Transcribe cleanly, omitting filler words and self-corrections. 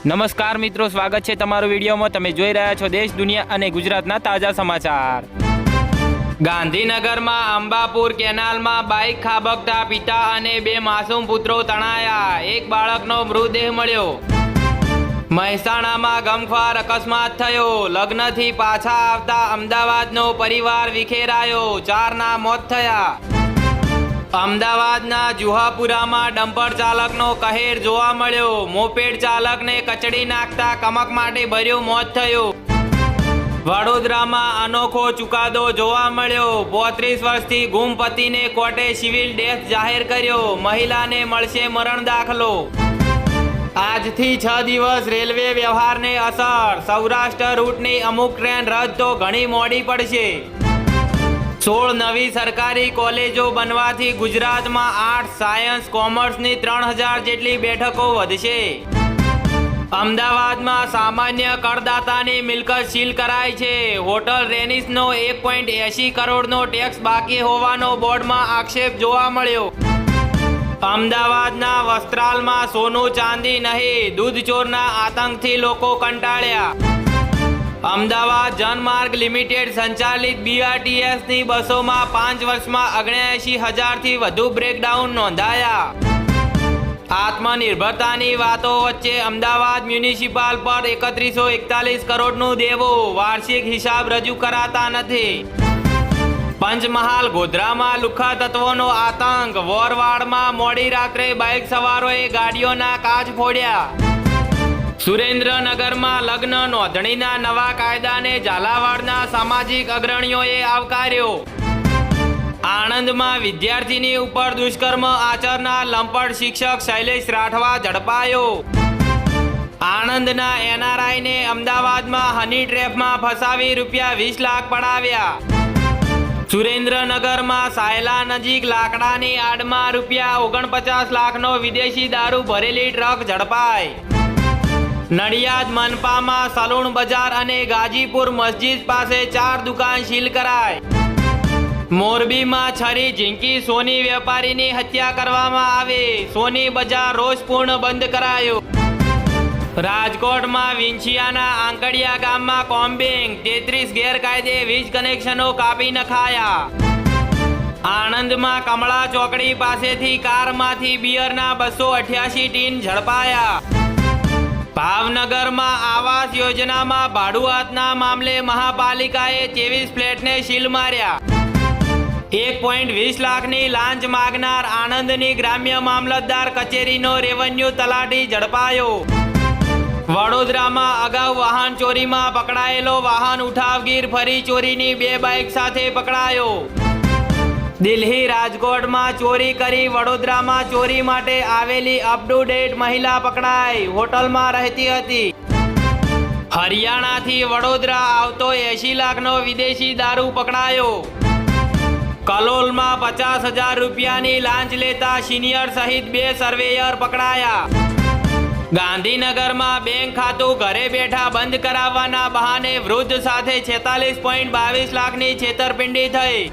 નમસ્કાર મિત્રો, સ્વાગત છે તમારું વિડીયોમાં। તમે જોઈ રહ્યા છો દેશ, દુનિયા અને ગુજરાતના તાજા સમાચાર। ગાંધીનગરમાં અંબાપુર કેનાલમાં બાઇક ખાબકતા પિતા અને બે માસૂમ પુત્રો તણાયા, એક બાળકનો મૃતદેહ મળ્યો। મહેસાણામાં ગમખ્વાર અકસ્માત થયો, લગ્નથી પાછા આવતા અમદાવાદનો પરિવાર વિખેરાયો, 4ના મોત થયા। અમદાવાદના જુહાપુરામાં ડમ્પર ચાલકનો કહેર જોવા મળ્યો, મોપેડ ચાલકને કચડી નાખતા કમકમાટે ભર્યું મોત થયું। વડોદરામાં અનોખો ચુકાદો જોવા મળ્યો, 35 વર્ષથી ગુમ પતિને કોર્ટે સિવિલ ડેથ જાહેર કર્યો, મહિલાને મળશે મરણ દાખલો। આજથી 6 દિવસ રેલવે વ્યવહારને અસર, સૌરાષ્ટ્ર રૂટની અમુક ટ્રેન રદ તો ઘણી મોડી પડશે। 16 નવી સરકારી કોલેજો બનવાથી ગુજરાતમાં આર્ટ્સ, સાયન્સ, કોમર્સની 3000 જેટલી બેઠકો વધશે। અમદાવાદમાં સામાન્ય કરદાતાની મિલકત સીલ કરાઈ છે, હોટલ રેનિસનો 1.80 કરોડનો ટેક્સ બાકી હોવાનો બોર્ડમાં આક્ષેપ જોવા મળ્યો। અમદાવાદના વસ્ત્રાલમાં સોનું ચાંદી નહીં, દૂધચોરના આતંકથી લોકો કંટાળ્યા। અમદાવાદ જનમાર્ગ લિમિટેડ સંચાલિત BRTSની બસોમાં 5 વર્ષમાં 79,000થી વધુ બ્રેકડાઉન નોંધાયા। આત્મનિર્ભરતાની વાતો વચ્ચે અમદાવાદ મ્યુનિસિપાલ પર 3141 કરોડનું દેવું, વાર્ષિક હિસાબ રજૂ કરાતા નથી। પંચમહાલ ગોધરામાં લુખ્ખા તત્વોનો આતંક, વોરવાડમાં મોડી રાત્રે બાઇક સવારોએ ગાડીઓના કાચ ફોડ્યા। સુરેન્દ્રનગરમાં લગ્ન નોંધણીના નવા કાયદાને ઝાલાવાડના સામાજિક અગ્રણીઓએ આવકાર્યો। આણંદમાં વિદ્યાર્થીની ઉપર દુષ્કર્મ આચરનાર લંપટ શિક્ષક શૈલેષ રાઠવા ઝડપાયો। આણંદના NRIને અમદાવાદમાં હની ટ્રેપમાં ફસાવી ₹20 લાખ પડાવ્યા। સુરેન્દ્રનગરમાં સાયલા નજીક લાકડાની આડમાં ₹49 લાખનો વિદેશી દારૂ ભરેલી ટ્રક ઝડપાઈ। નડિયાદ મનપામાં સલૂણ બજાર અને ગાજીપુર મસ્જિદ પાસે 4 દુકાન સીલ કરાઈ। મોરબીમાં છરી ઝીંકી સોની વેપારીની હત્યા કરવામાં આવી, સોની બજાર રોષપૂર્ણ બંધ કરાયો। રાજકોટમાં વિંછિયાના આંકડિયા ગામમાં કોમ્બિંગ, 33 ગેરકાયદે વીજ કનેક્શનો કાપી નખાયા। આણંદમાં કમળા ચોકડી પાસેથી કારમાંથી બિયરના 288 ટીન ઝડપાયા। ભાવનગરમાં આવાસ યોજનામાં ભાડુઆતના મામલે મહાપાલિકાએ 23 ફ્લેટને સીલ માર્યા। 1.20 લાખની લાંચ માગનાર આણંદની ગ્રામ્ય મામલતદાર કચેરીનો રેવન્યુ તલાટી ઝડપાયો। વડોદરામાં અગાઉ વાહન ચોરીમાં પકડાયેલો વાહન ઉઠાવગીર ફરી ચોરીની 2 બાઇક સાથે પકડાયો। દિલ્હી રાજકોટમાં ચોરી કરી વડોદરામાં ચોરી માટે આવેલી અપ ટુ ડેટ મહિલા પકડાઈ, હોટલમાં રહેતી હતી। હરિયાણાથી વડોદરા આવતો 80 લાખનો વિદેશી દારૂ પકડાયો। કલોલમાં 50,000 રૂપિયાની લાંચ લેતા સિનિયર સહિત 2 સર્વેયર પકડાયા। ગાંધીનગરમાં બેંક ખાતું ઘરે બેઠા બંધ કરાવવાના બહાને વૃદ્ધ સાથે 46.22 લાખની છેતરપિંડી થઈ।